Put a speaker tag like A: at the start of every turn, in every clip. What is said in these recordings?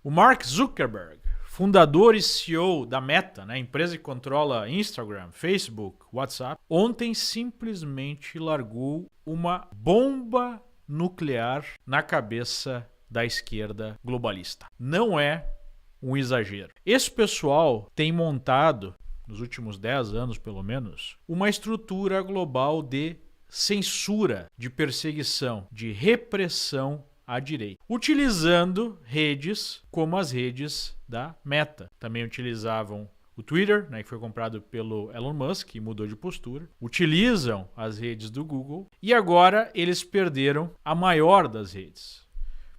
A: O Mark Zuckerberg, fundador e CEO da Meta, né, empresa que controla Instagram, Facebook, WhatsApp, ontem simplesmente largou uma bomba nuclear na cabeça da esquerda globalista. Não é um exagero. Esse pessoal tem montado, nos últimos 10 anos pelo menos, uma estrutura global de censura, de perseguição, de repressão à direita, utilizando redes como as redes da Meta. Também utilizavam o Twitter, né, que foi comprado pelo Elon Musk e mudou de postura. Utilizam as redes do Google e agora eles perderam a maior das redes.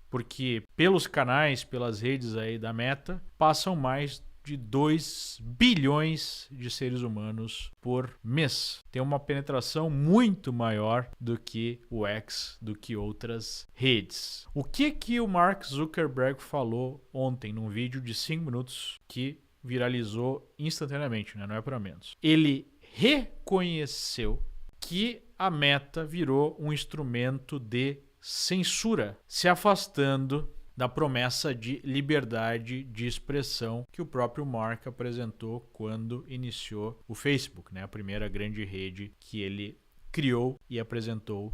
A: Porque pelos canais, pelas redes aí da Meta, passam mais de 2 bilhões de seres humanos por mês. Tem uma penetração muito maior do que o X, do que outras redes. O que o Mark Zuckerberg falou ontem num vídeo de 5 minutos que viralizou instantaneamente, né? Não é para menos. Ele reconheceu que a Meta virou um instrumento de censura, se afastando da promessa de liberdade de expressão que o próprio Mark apresentou quando iniciou o Facebook, né? A primeira grande rede que ele criou e apresentou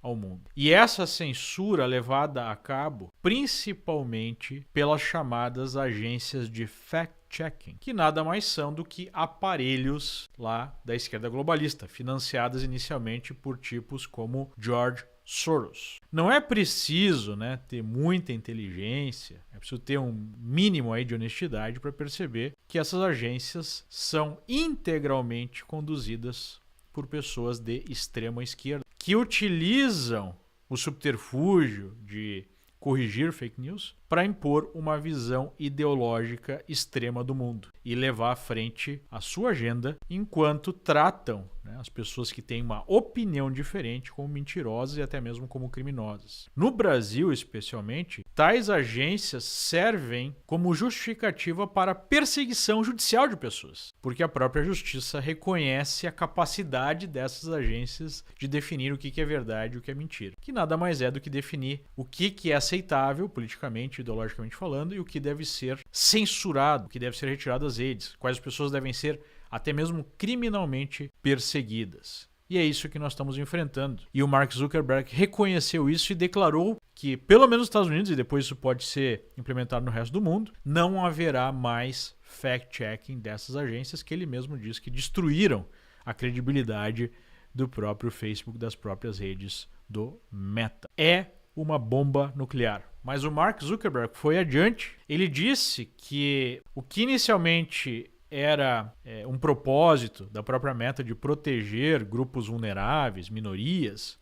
A: ao mundo. E essa censura levada a cabo principalmente pelas chamadas agências de fact-checking, que nada mais são do que aparelhos lá da esquerda globalista, financiadas inicialmente por tipos como George Soros. Não é preciso, né, ter muita inteligência, é preciso ter um mínimo aí de honestidade para perceber que essas agências são integralmente conduzidas por pessoas de extrema esquerda, que utilizam o subterfúgio de corrigir fake news para impor uma visão ideológica extrema do mundo e levar à frente a sua agenda enquanto tratam, né, as pessoas que têm uma opinião diferente como mentirosas e até mesmo como criminosas. No Brasil, especialmente, tais agências servem como justificativa para a perseguição judicial de pessoas, porque a própria justiça reconhece a capacidade dessas agências de definir o que é verdade e o que é mentira, que nada mais é do que definir o que é aceitável politicamente, ideologicamente falando, e o que deve ser censurado, o que deve ser retirado das redes, quais pessoas devem ser até mesmo criminalmente perseguidas. E é isso que nós estamos enfrentando. E o Mark Zuckerberg reconheceu isso e declarou que, pelo menos nos Estados Unidos, e depois isso pode ser implementado no resto do mundo, não haverá mais fact-checking dessas agências que ele mesmo diz que destruíram a credibilidade do próprio Facebook, das próprias redes do Meta. É uma bomba nuclear. Mas o Mark Zuckerberg foi adiante. Ele disse que o que inicialmente era um propósito da própria Meta de proteger grupos vulneráveis, minorias,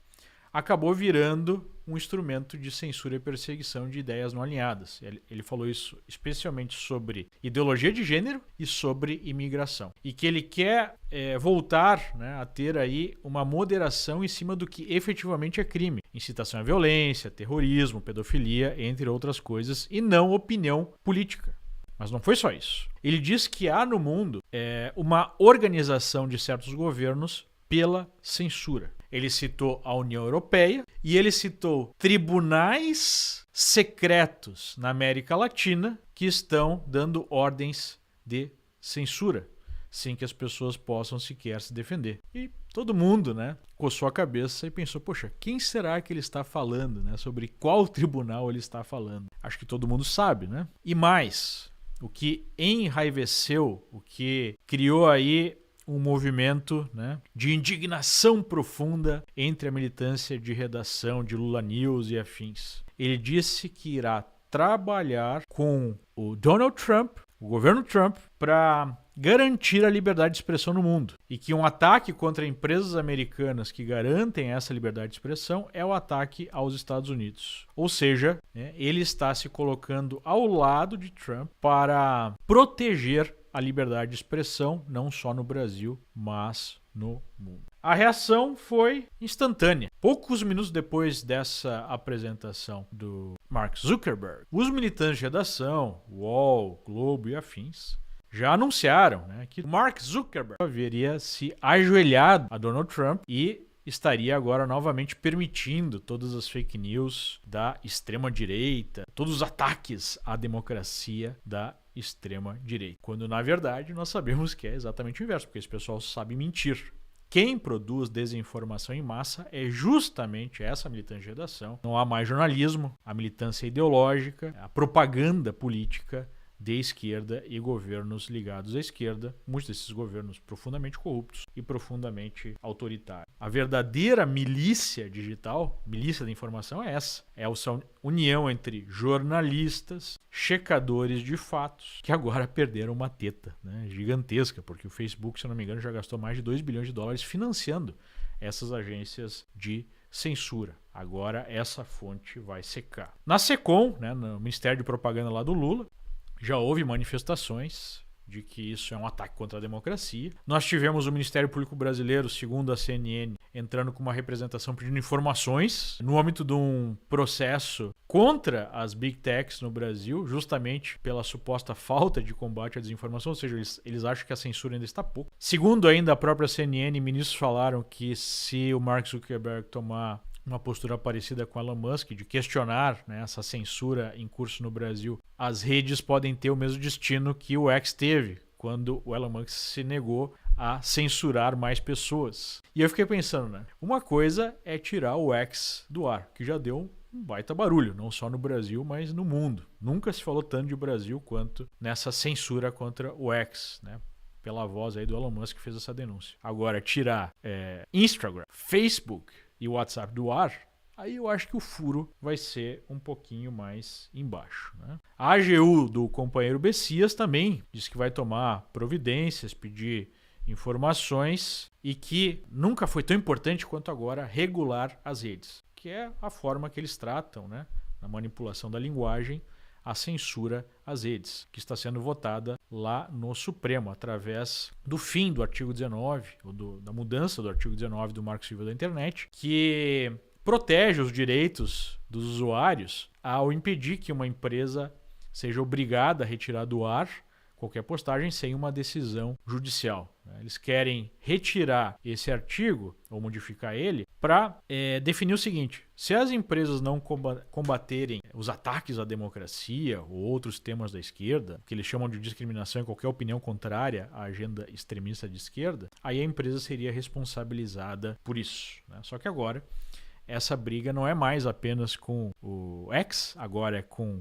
A: acabou virando um instrumento de censura e perseguição de ideias não alinhadas. Ele falou isso especialmente sobre ideologia de gênero e sobre imigração. E que ele quer voltar, né, a ter aí uma moderação em cima do que efetivamente é crime. Incitação à violência, terrorismo, pedofilia, entre outras coisas, e não opinião política. Mas não foi só isso. Ele diz que há no mundo uma organização de certos governos pela censura. Ele citou a União Europeia e ele citou tribunais secretos na América Latina que estão dando ordens de censura, sem que as pessoas possam sequer se defender. E todo mundo, né, coçou a cabeça e pensou, poxa, quem será que ele está falando, né? Sobre qual tribunal ele está falando? Acho que todo mundo sabe, né? E mais, o que enraiveceu, o que criou aí um movimento, né, de indignação profunda entre a militância de redação de Lula News e afins. Ele disse que irá trabalhar com o Donald Trump, o governo Trump, para garantir a liberdade de expressão no mundo. E que um ataque contra empresas americanas que garantem essa liberdade de expressão é o ataque aos Estados Unidos. Ou seja, né, ele está se colocando ao lado de Trump para proteger a liberdade de expressão, não só no Brasil, mas no mundo. A reação foi instantânea. Poucos minutos depois dessa apresentação do Mark Zuckerberg, os militantes de redação, UOL, Globo e afins, já anunciaram, né, que Mark Zuckerberg haveria se ajoelhado a Donald Trump e estaria agora novamente permitindo todas as fake news da extrema-direita, todos os ataques à democracia da extrema-direita. Quando, na verdade, nós sabemos que é exatamente o inverso, porque esse pessoal sabe mentir. Quem produz desinformação em massa é justamente essa militância de redação. Não há mais jornalismo, a militância ideológica, a propaganda política de esquerda e governos ligados à esquerda, muitos desses governos profundamente corruptos e profundamente autoritários. A verdadeira milícia digital, milícia da informação, é essa. É essa união entre jornalistas, checadores de fatos, que agora perderam uma teta, né, gigantesca, porque o Facebook, se eu não me engano, já gastou mais de 2 bilhões de dólares financiando essas agências de censura. Agora essa fonte vai secar. Na SECOM, né, no Ministério de Propaganda lá do Lula, já houve manifestações de que isso é um ataque contra a democracia. Nós tivemos o Ministério Público Brasileiro, segundo a CNN, entrando com uma representação pedindo informações no âmbito de um processo contra as Big Techs no Brasil, justamente pela suposta falta de combate à desinformação, ou seja, eles acham que a censura ainda está pouco. Segundo ainda a própria CNN, ministros falaram que se o Mark Zuckerberg tomar uma postura parecida com Elon Musk, de questionar, né, essa censura em curso no Brasil, as redes podem ter o mesmo destino que o X teve, quando o Elon Musk se negou a censurar mais pessoas. E eu fiquei pensando, né, uma coisa é tirar o X do ar, que já deu um baita barulho, não só no Brasil, mas no mundo. Nunca se falou tanto de Brasil quanto nessa censura contra o X, né? Pela voz aí do Elon Musk que fez essa denúncia. Agora, tirar Instagram, Facebook e o WhatsApp do ar, aí eu acho que o furo vai ser um pouquinho mais embaixo, né? A AGU do companheiro Bessias também diz que vai tomar providências, pedir informações e que nunca foi tão importante quanto agora regular as redes, que é a forma que eles tratam, né, na manipulação da linguagem, a censura às redes, que está sendo votada lá no Supremo, através do fim do artigo 19, ou da mudança do artigo 19 do Marco Civil da Internet, que protege os direitos dos usuários ao impedir que uma empresa seja obrigada a retirar do ar qualquer postagem sem uma decisão judicial. Eles querem retirar esse artigo, ou modificar ele, para definir o seguinte: se as empresas não combaterem os ataques à democracia ou outros temas da esquerda, que eles chamam de discriminação e qualquer opinião contrária à agenda extremista de esquerda, aí a empresa seria responsabilizada por isso, né? Só que agora essa briga não é mais apenas com o X, agora é com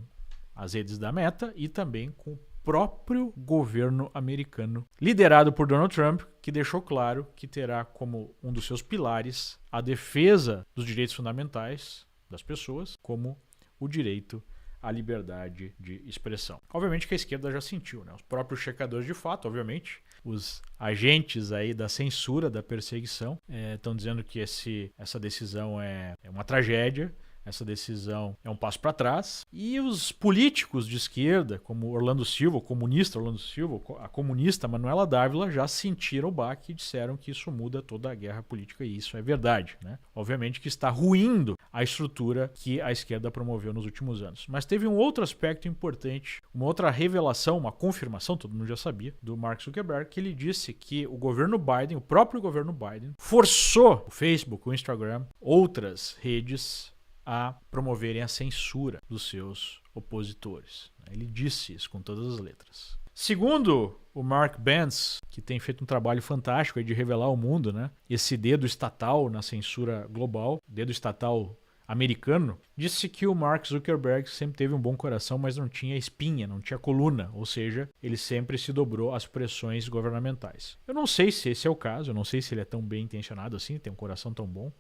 A: as redes da Meta e também com o próprio governo americano, liderado por Donald Trump, que deixou claro que terá como um dos seus pilares a defesa dos direitos fundamentais das pessoas, como o direito à liberdade de expressão. Obviamente que a esquerda já sentiu, né? Os próprios checadores de fato, obviamente, os agentes aí da censura, da perseguição, estão dizendo que essa decisão é uma tragédia. Essa decisão é um passo para trás. E os políticos de esquerda, como Orlando Silva, o comunista Orlando Silva, a comunista Manuela Dávila, já sentiram o baque e disseram que isso muda toda a guerra política. E isso é verdade, né? Obviamente que está ruindo a estrutura que a esquerda promoveu nos últimos anos. Mas teve um outro aspecto importante, uma outra revelação, uma confirmação, todo mundo já sabia, do Mark Zuckerberg, que ele disse que o governo Biden, o próprio governo Biden, forçou o Facebook, o Instagram, outras redes a promoverem a censura dos seus opositores. Ele disse isso com todas as letras. Segundo o Mark Benz, que tem feito um trabalho fantástico aí de revelar ao mundo, né, esse dedo estatal na censura global, dedo estatal americano, disse que o Mark Zuckerberg sempre teve um bom coração, mas não tinha espinha, não tinha coluna, ou seja, ele sempre se dobrou às pressões governamentais. Eu não sei se esse é o caso, eu não sei se ele é tão bem intencionado assim, tem um coração tão bom.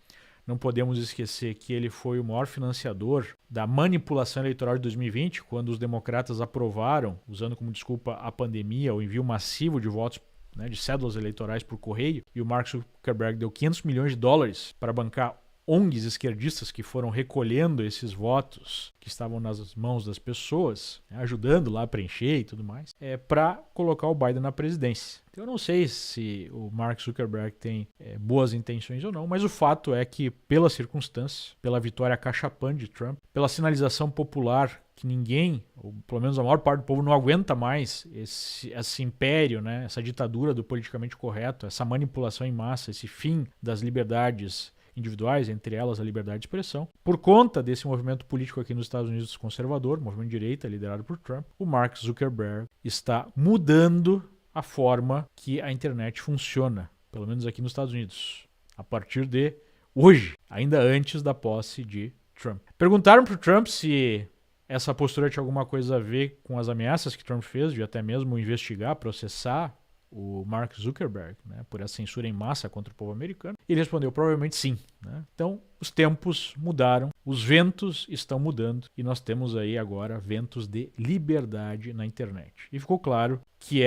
A: Não podemos esquecer que ele foi o maior financiador da manipulação eleitoral de 2020, quando os democratas aprovaram, usando como desculpa a pandemia, o envio massivo de votos, né, de cédulas eleitorais por correio, e o Mark Zuckerberg deu $500 milhões para bancar ONGs esquerdistas que foram recolhendo esses votos que estavam nas mãos das pessoas, ajudando lá a preencher e tudo mais, para colocar o Biden na presidência. Eu não sei se o Mark Zuckerberg tem boas intenções ou não, mas o fato é que, pela circunstância, pela vitória cachapã de Trump, pela sinalização popular que ninguém, ou pelo menos a maior parte do povo, não aguenta mais esse império, né? Essa ditadura do politicamente correto, essa manipulação em massa, esse fim das liberdades individuais, entre elas a liberdade de expressão. Por conta desse movimento político aqui nos Estados Unidos conservador, movimento de direita liderado por Trump, o Mark Zuckerberg está mudando a forma que a internet funciona, pelo menos aqui nos Estados Unidos, a partir de hoje, ainda antes da posse de Trump. Perguntaram para o Trump se essa postura tinha alguma coisa a ver com as ameaças que Trump fez de até mesmo investigar, processar o Mark Zuckerberg, né, por essa censura em massa contra o povo americano. Ele respondeu provavelmente sim. Né? Então, os tempos mudaram, os ventos estão mudando e nós temos aí agora ventos de liberdade na internet. E ficou claro que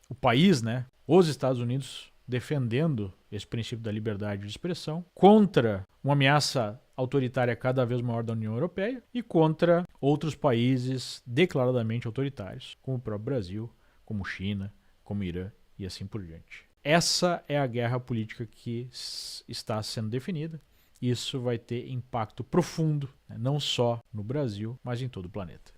A: o país, né, os Estados Unidos, defendendo esse princípio da liberdade de expressão contra uma ameaça autoritária cada vez maior da União Europeia e contra outros países declaradamente autoritários, como o próprio Brasil, como China, como Irã e assim por diante. Essa é a guerra política que está sendo definida. Isso vai ter impacto profundo, né, não só no Brasil, mas em todo o planeta.